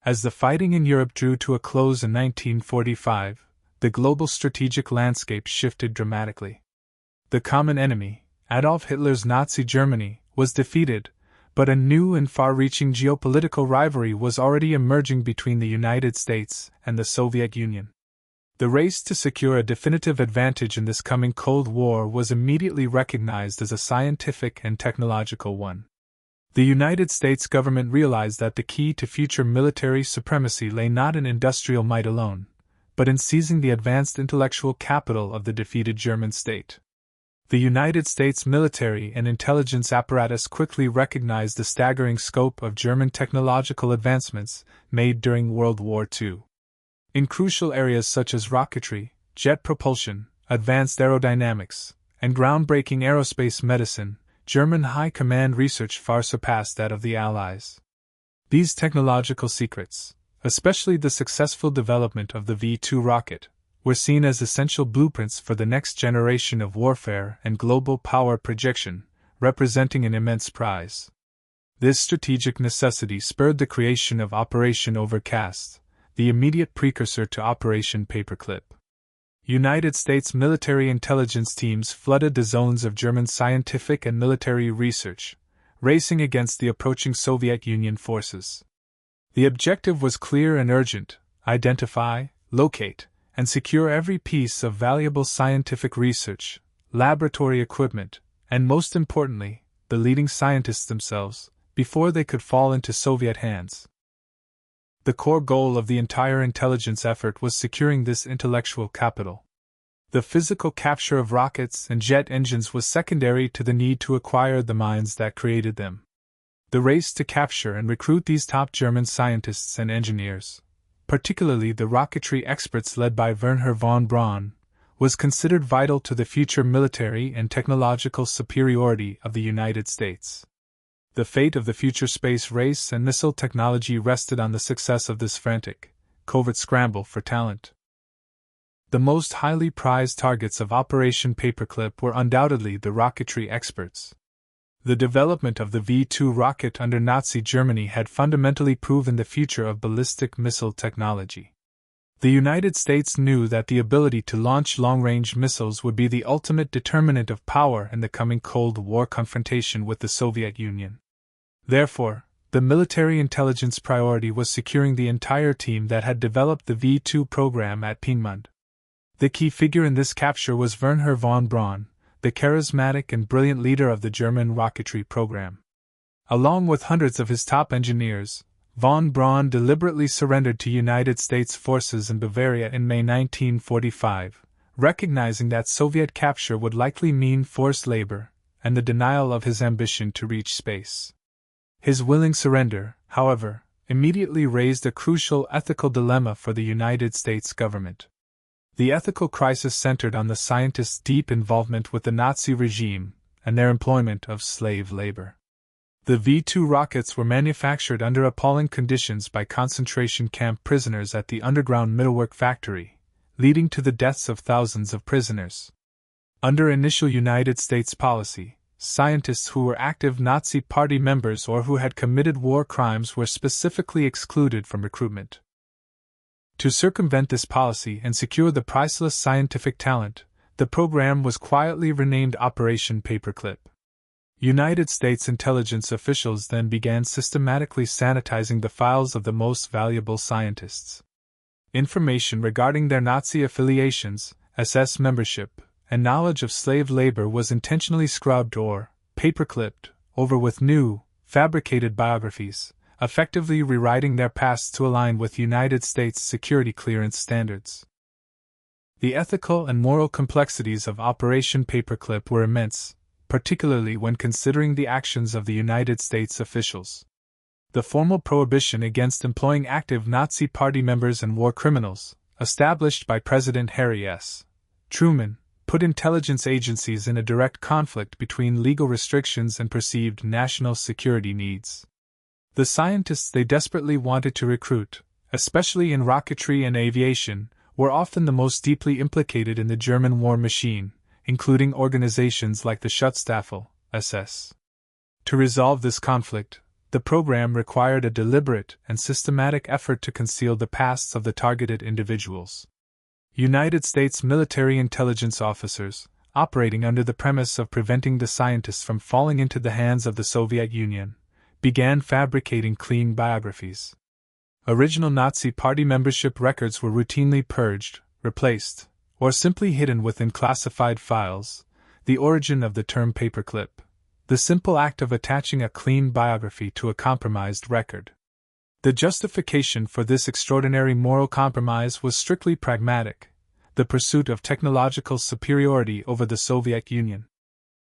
As the fighting in Europe drew to a close in 1945, the global strategic landscape shifted dramatically. The common enemy, Adolf Hitler's Nazi Germany, was defeated, but a new and far-reaching geopolitical rivalry was already emerging between the United States and the Soviet Union. The race to secure a definitive advantage in this coming Cold War was immediately recognized as a scientific and technological one. The United States government realized that the key to future military supremacy lay not in industrial might alone, but in seizing the advanced intellectual capital of the defeated German state. The United States military and intelligence apparatus quickly recognized the staggering scope of German technological advancements made during World War II. In crucial areas such as rocketry, jet propulsion, advanced aerodynamics, and groundbreaking aerospace medicine, German high command research far surpassed that of the Allies. These technological secrets, especially the successful development of the V-2 rocket, were seen as essential blueprints for the next generation of warfare and global power projection, representing an immense prize. This strategic necessity spurred the creation of Operation Overcast, the immediate precursor to Operation Paperclip. United States military intelligence teams flooded the zones of German scientific and military research, racing against the approaching Soviet Union forces. The objective was clear and urgent: identify, locate, and secure every piece of valuable scientific research, laboratory equipment, and most importantly, the leading scientists themselves, before they could fall into Soviet hands. The core goal of the entire intelligence effort was securing this intellectual capital. The physical capture of rockets and jet engines was secondary to the need to acquire the minds that created them. The race to capture and recruit these top German scientists and engineers, particularly the rocketry experts led by Wernher von Braun, was considered vital to the future military and technological superiority of the United States. The fate of the future space race and missile technology rested on the success of this frantic, covert scramble for talent. The most highly prized targets of Operation Paperclip were undoubtedly the rocketry experts. The development of the V-2 rocket under Nazi Germany had fundamentally proven the future of ballistic missile technology. The United States knew that the ability to launch long-range missiles would be the ultimate determinant of power in the coming Cold War confrontation with the Soviet Union. Therefore, the military intelligence priority was securing the entire team that had developed the V-2 program at Peenemünde. The key figure in this capture was Wernher von Braun, the charismatic and brilliant leader of the German rocketry program. Along with hundreds of his top engineers, von Braun deliberately surrendered to United States forces in Bavaria in May 1945, recognizing that Soviet capture would likely mean forced labor and the denial of his ambition to reach space. His willing surrender, however, immediately raised a crucial ethical dilemma for the United States government. The ethical crisis centered on the scientists' deep involvement with the Nazi regime and their employment of slave labor. The V-2 rockets were manufactured under appalling conditions by concentration camp prisoners at the underground metalwork factory, leading to the deaths of thousands of prisoners. Under initial United States policy, scientists who were active Nazi Party members or who had committed war crimes were specifically excluded from recruitment. To circumvent this policy and secure the priceless scientific talent, the program was quietly renamed Operation Paperclip. United States intelligence officials then began systematically sanitizing the files of the most valuable scientists. Information regarding their Nazi affiliations, SS membership, and knowledge of slave labor was intentionally scrubbed or paperclipped over with new, fabricated biographies, effectively rewriting their pasts to align with United States security clearance standards. The ethical and moral complexities of Operation Paperclip were immense, particularly when considering the actions of the United States officials. The formal prohibition against employing active Nazi Party members and war criminals, established by President Harry S. Truman, put intelligence agencies in a direct conflict between legal restrictions and perceived national security needs. The scientists they desperately wanted to recruit, especially in rocketry and aviation, were often the most deeply implicated in the German war machine, including organizations like the Schutzstaffel, SS. To resolve this conflict, The program required a deliberate and systematic effort to conceal the pasts of the targeted individuals. United States military intelligence officers, operating under the premise of preventing the scientists from falling into the hands of the Soviet Union, began fabricating clean biographies. Original Nazi Party membership records were routinely purged, replaced, or simply hidden within classified files. The origin of the term paperclip, the simple act of attaching a clean biography to a compromised record. The justification for this extraordinary moral compromise was strictly pragmatic: the pursuit of technological superiority over the Soviet Union.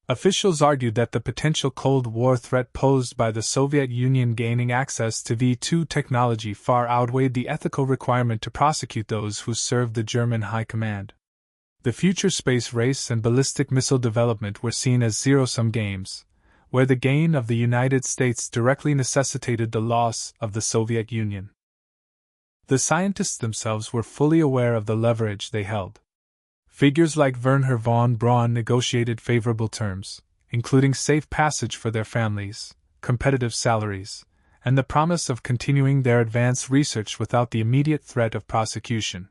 Officials argued that the potential Cold War threat posed by the Soviet Union gaining access to V-2 technology far outweighed the ethical requirement to prosecute those who served the German High Command. The future space race and ballistic missile development were seen as zero-sum games, where the gain of the United States directly necessitated the loss of the Soviet Union. The scientists themselves were fully aware of the leverage they held. Figures like Wernher von Braun negotiated favorable terms, including safe passage for their families, competitive salaries, and the promise of continuing their advanced research without the immediate threat of prosecution.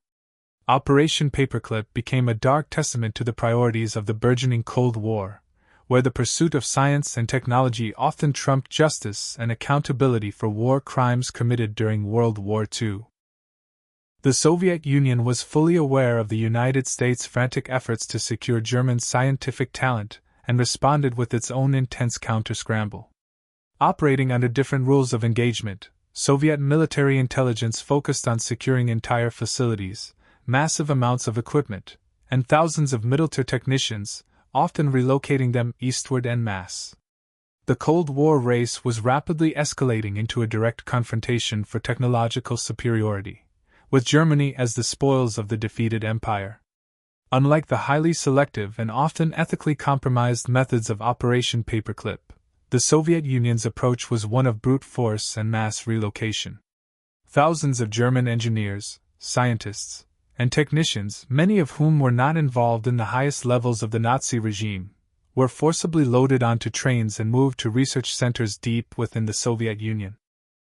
Operation Paperclip became a dark testament to the priorities of the burgeoning Cold War, where the pursuit of science and technology often trumped justice and accountability for war crimes committed during World War II. The Soviet Union was fully aware of the United States' frantic efforts to secure German scientific talent and responded with its own intense counter-scramble. Operating under different rules of engagement, Soviet military intelligence focused on securing entire facilities, massive amounts of equipment, and thousands of middle-tier technicians, often relocating them eastward en masse. The Cold War race was rapidly escalating into a direct confrontation for technological superiority, with Germany as the spoils of the defeated empire. Unlike the highly selective and often ethically compromised methods of Operation Paperclip, the Soviet Union's approach was one of brute force and mass relocation. Thousands of German engineers, scientists, and technicians, many of whom were not involved in the highest levels of the Nazi regime, were forcibly loaded onto trains and moved to research centers deep within the Soviet Union.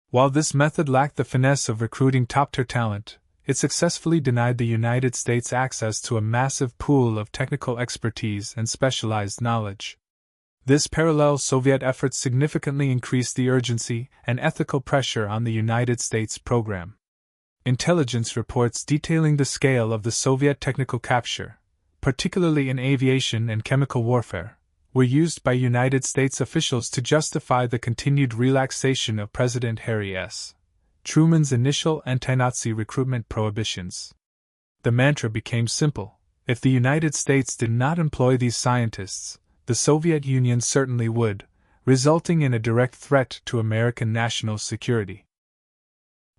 While this method lacked the finesse of recruiting top-tier talent, it successfully denied the United States access to a massive pool of technical expertise and specialized knowledge. This parallel Soviet effort significantly increased the urgency and ethical pressure on the United States program. Intelligence reports detailing the scale of the Soviet technical capture, particularly in aviation and chemical warfare, were used by United States officials to justify the continued relaxation of President Harry S. Truman's initial anti-Nazi recruitment prohibitions. The mantra became simple: if the United States did not employ these scientists, the Soviet Union certainly would, resulting in a direct threat to American national security.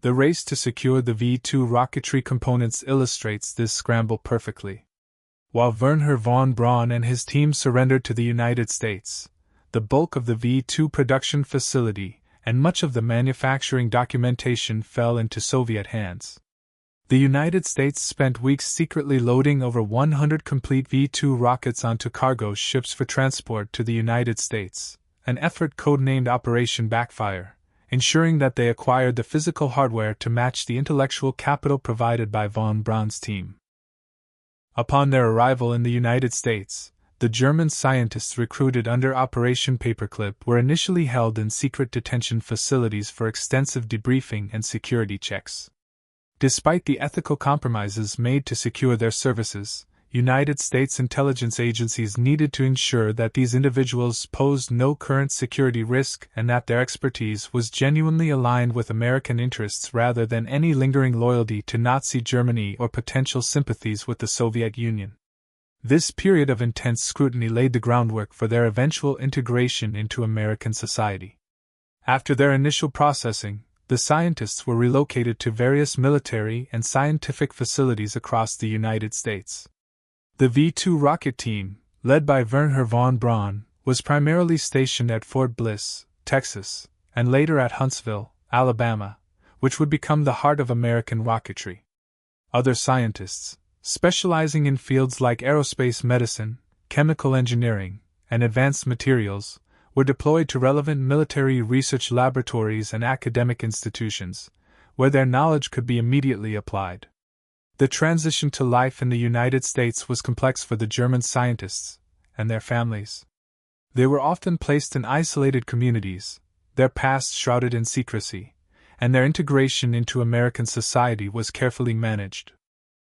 The race to secure the V-2 rocketry components illustrates this scramble perfectly. While Wernher von Braun and his team surrendered to the United States, the bulk of the V-2 production facility and much of the manufacturing documentation fell into Soviet hands. The United States spent weeks secretly loading over 100 complete V-2 rockets onto cargo ships for transport to the United States, an effort codenamed Operation Backfire, ensuring that they acquired the physical hardware to match the intellectual capital provided by von Braun's team. Upon their arrival in the United States, the German scientists recruited under Operation Paperclip were initially held in secret detention facilities for extensive debriefing and security checks. Despite the ethical compromises made to secure their services, United States intelligence agencies needed to ensure that these individuals posed no current security risk and that their expertise was genuinely aligned with American interests rather than any lingering loyalty to Nazi Germany or potential sympathies with the Soviet Union. This period of intense scrutiny laid the groundwork for their eventual integration into American society. After their initial processing, the scientists were relocated to various military and scientific facilities across the United States. The V-2 rocket team, led by Wernher von Braun, was primarily stationed at Fort Bliss, Texas, and later at Huntsville, Alabama, which would become the heart of American rocketry. Other scientists, specializing in fields like aerospace medicine, chemical engineering, and advanced materials, were deployed to relevant military research laboratories and academic institutions, where their knowledge could be immediately applied. The transition to life in the United States was complex for the German scientists and their families. They were often placed in isolated communities, their past shrouded in secrecy, and their integration into American society was carefully managed.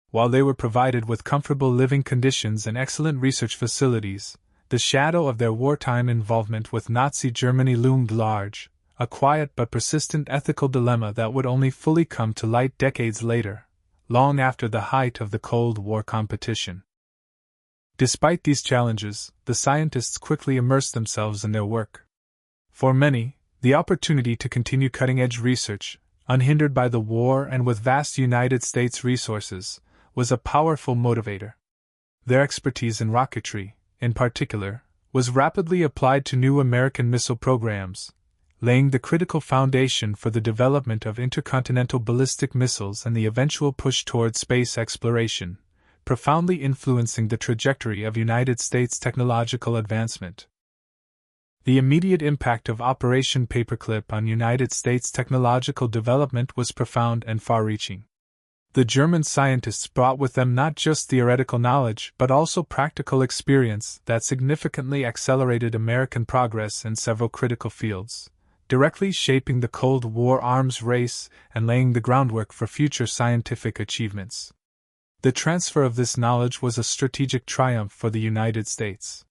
While they were provided with comfortable living conditions and excellent research facilities, the shadow of their wartime involvement with Nazi Germany loomed large, a quiet but persistent ethical dilemma that would only fully come to light decades later, long after the height of the Cold War competition. Despite these challenges, the scientists quickly immersed themselves in their work. For many, the opportunity to continue cutting-edge research, unhindered by the war and with vast United States resources, was a powerful motivator. Their expertise in rocketry, in particular, was rapidly applied to new American missile programs, laying the critical foundation for the development of intercontinental ballistic missiles and the eventual push toward space exploration, profoundly influencing the trajectory of United States technological advancement. The immediate impact of Operation Paperclip on United States technological development was profound and far-reaching. The German scientists brought with them not just theoretical knowledge but also practical experience that significantly accelerated American progress in several critical fields, directly shaping the Cold War arms race and laying the groundwork for future scientific achievements. The transfer of this knowledge was a strategic triumph for the United States.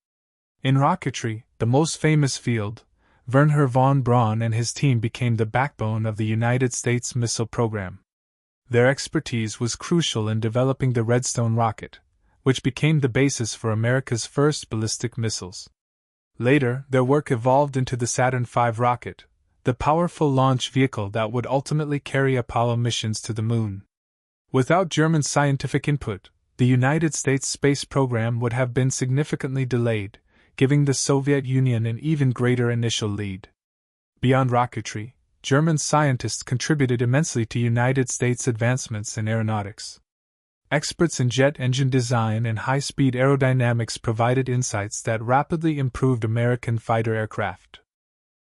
In rocketry, the most famous field, Wernher von Braun and his team became the backbone of the United States missile program. Their expertise was crucial in developing the Redstone rocket, which became the basis for America's first ballistic missiles. Later, their work evolved into the Saturn V rocket, the powerful launch vehicle that would ultimately carry Apollo missions to the Moon. Without German scientific input, the United States space program would have been significantly delayed, giving the Soviet Union an even greater initial lead. Beyond rocketry, German scientists contributed immensely to United States advancements in aeronautics. Experts in jet engine design and high-speed aerodynamics provided insights that rapidly improved American fighter aircraft.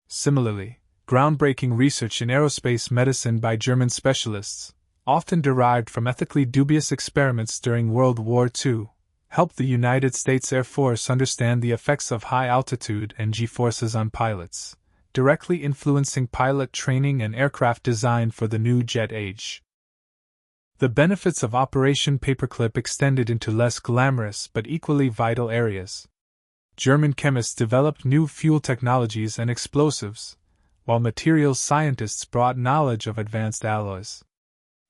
Similarly, groundbreaking research in aerospace medicine by German specialists, often derived from ethically dubious experiments during World War II, helped the United States Air Force understand the effects of high altitude and G-forces on pilots, directly influencing pilot training and aircraft design for the new jet age. The benefits of Operation Paperclip extended into less glamorous but equally vital areas. German chemists developed new fuel technologies and explosives, while materials scientists brought knowledge of advanced alloys.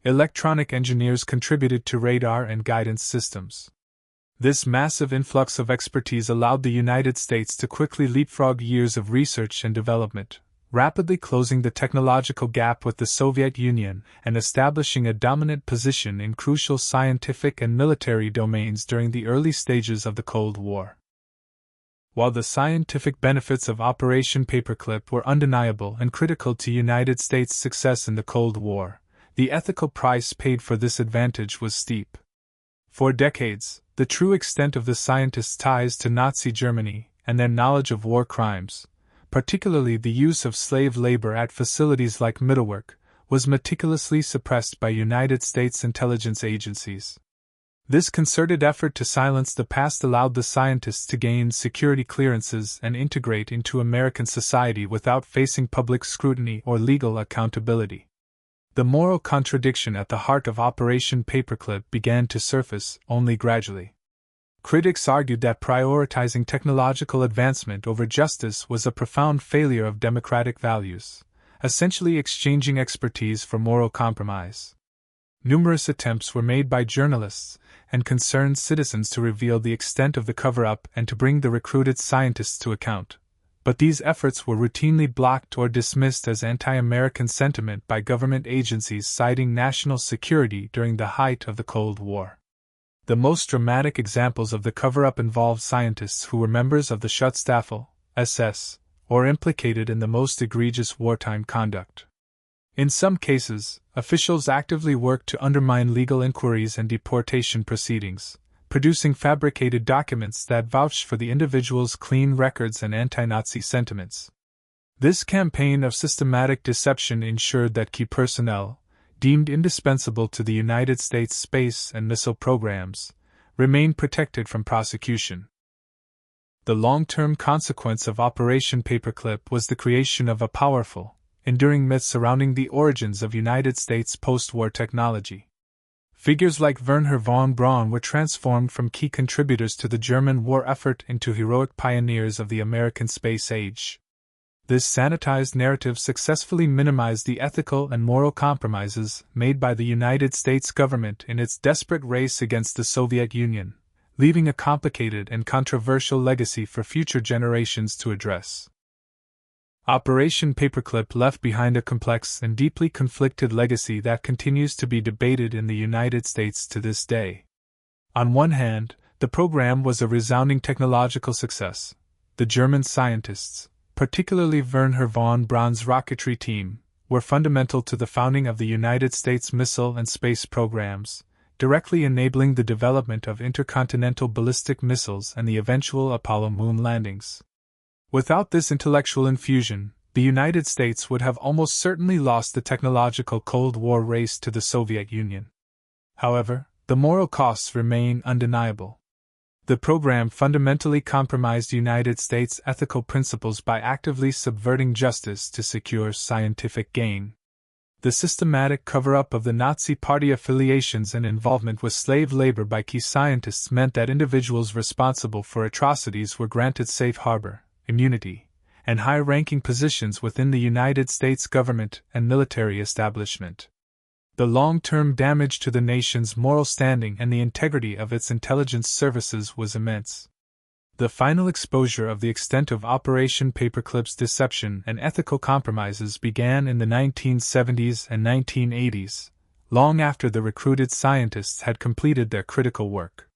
Electronic engineers contributed to radar and guidance systems. This massive influx of expertise allowed the United States to quickly leapfrog years of research and development, rapidly closing the technological gap with the Soviet Union and establishing a dominant position in crucial scientific and military domains during the early stages of the Cold War. While the scientific benefits of Operation Paperclip were undeniable and critical to United States' success in the Cold War, the ethical price paid for this advantage was steep. For decades, the true extent of the scientists' ties to Nazi Germany and their knowledge of war crimes, particularly the use of slave labor at facilities like Mittelwerk, was meticulously suppressed by United States intelligence agencies. This concerted effort to silence the past allowed the scientists to gain security clearances and integrate into American society without facing public scrutiny or legal accountability. The moral contradiction at the heart of Operation Paperclip began to surface only gradually. Critics argued that prioritizing technological advancement over justice was a profound failure of democratic values, essentially exchanging expertise for moral compromise. Numerous attempts were made by journalists and concerned citizens to reveal the extent of the cover-up and to bring the recruited scientists to account, but these efforts were routinely blocked or dismissed as anti-American sentiment by government agencies citing national security during the height of the Cold War. The most dramatic examples of the cover-up involved scientists who were members of the Schutzstaffel, SS, or implicated in the most egregious wartime conduct. In some cases, officials actively worked to undermine legal inquiries and deportation proceedings, producing fabricated documents that vouched for the individual's clean records and anti-Nazi sentiments. This campaign of systematic deception ensured that key personnel, deemed indispensable to the United States space and missile programs, remained protected from prosecution. The long-term consequence of Operation Paperclip was the creation of a powerful, enduring myth surrounding the origins of United States post-war technology. Figures like Wernher von Braun were transformed from key contributors to the German war effort into heroic pioneers of the American space age. This sanitized narrative successfully minimized the ethical and moral compromises made by the United States government in its desperate race against the Soviet Union, leaving a complicated and controversial legacy for future generations to address. Operation Paperclip left behind a complex and deeply conflicted legacy that continues to be debated in the United States to this day. On one hand, the program was a resounding technological success. The German scientists, particularly Wernher von Braun's rocketry team, were fundamental to the founding of the United States missile and space programs, directly enabling the development of intercontinental ballistic missiles and the eventual Apollo moon landings. Without this intellectual infusion, the United States would have almost certainly lost the technological Cold War race to the Soviet Union. However, the moral costs remain undeniable. The program fundamentally compromised United States ethical principles by actively subverting justice to secure scientific gain. The systematic cover-up of the Nazi Party affiliations and involvement with slave labor by key scientists meant that individuals responsible for atrocities were granted safe harbor, immunity, and high-ranking positions within the United States government and military establishment. The long-term damage to the nation's moral standing and the integrity of its intelligence services was immense. The final exposure of the extent of Operation Paperclip's deception and ethical compromises began in the 1970s and 1980s, long after the recruited scientists had completed their critical work.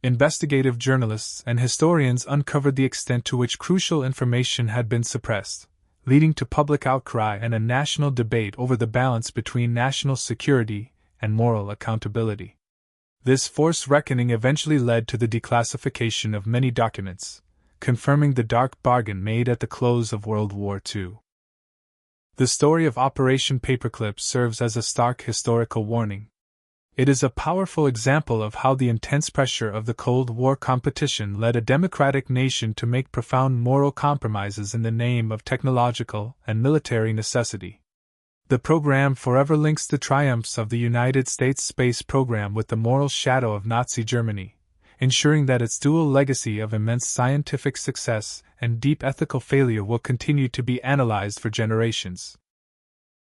Investigative journalists and historians uncovered the extent to which crucial information had been suppressed, leading to public outcry and a national debate over the balance between national security and moral accountability. This forced reckoning eventually led to the declassification of many documents, confirming the dark bargain made at the close of World War II. The story of Operation Paperclip serves as a stark historical warning. It is a powerful example of how the intense pressure of the Cold War competition led a democratic nation to make profound moral compromises in the name of technological and military necessity. The program forever links the triumphs of the United States space program with the moral shadow of Nazi Germany, ensuring that its dual legacy of immense scientific success and deep ethical failure will continue to be analyzed for generations.